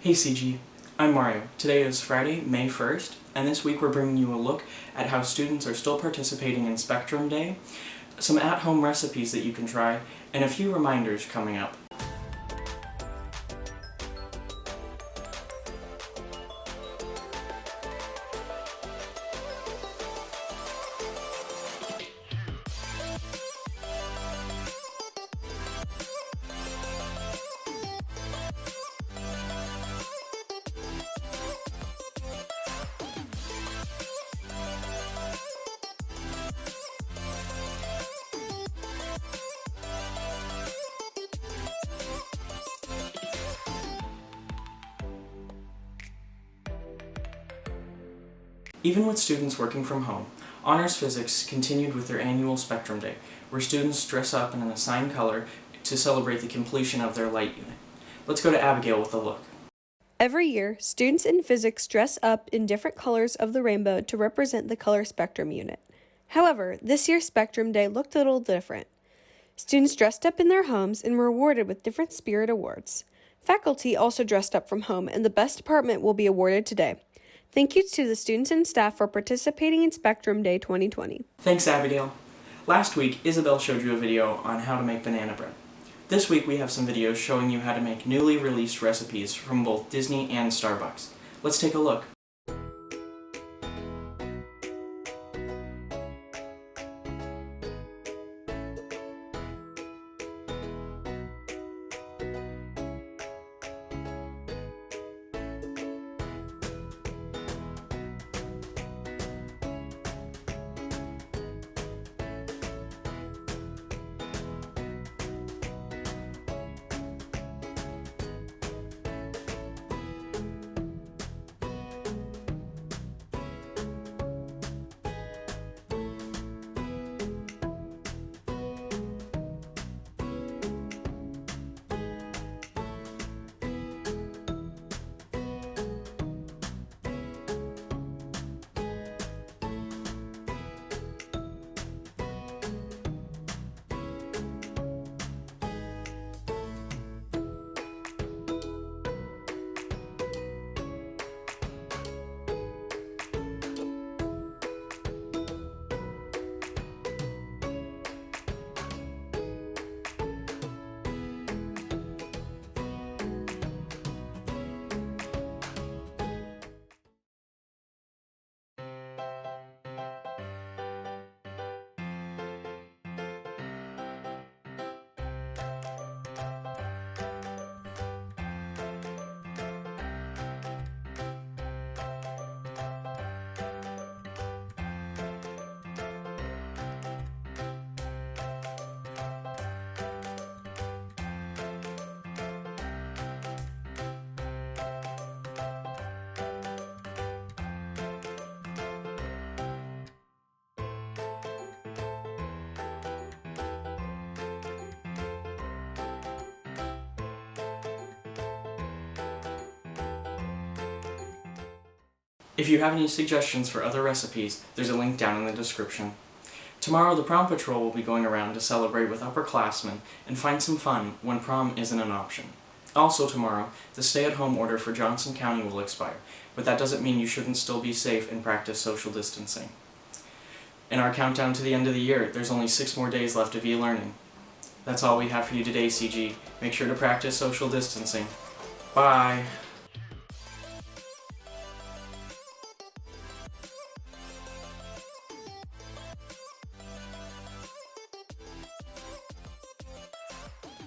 Hey CG, I'm Mario. Today is Friday, May 1st, and this week we're bringing you a look at how students are still participating in Spectrum Day, some at-home recipes that you can try, and a few reminders coming up. Even with students working from home, Honors Physics continued with their annual Spectrum Day, where students dress up in an assigned color to celebrate the completion of their light unit. Let's go to Abigail with a look. Every year, students in physics dress up in different colors of the rainbow to represent the color spectrum unit. However, this year's Spectrum Day looked a little different. Students dressed up in their homes and were awarded with different spirit awards. Faculty also dressed up from home, and the best department will be awarded today. Thank you to the students and staff for participating in Spectrum Day 2020. Thanks, Abigail. Last week, Isabel showed you a video on how to make banana bread. This week we have some videos showing you how to make newly released recipes from both Disney and Starbucks. Let's take a look. If you have any suggestions for other recipes, there's a link down in the description. Tomorrow the Prom Patrol will be going around to celebrate with upperclassmen and find some fun when prom isn't an option. Also tomorrow, the stay-at-home order for Johnson County will expire, but that doesn't mean you shouldn't still be safe and practice social distancing. In our countdown to the end of the year, there's only 6 more days left of e-learning. That's all we have for you today, CG. Make sure to practice social distancing. Bye!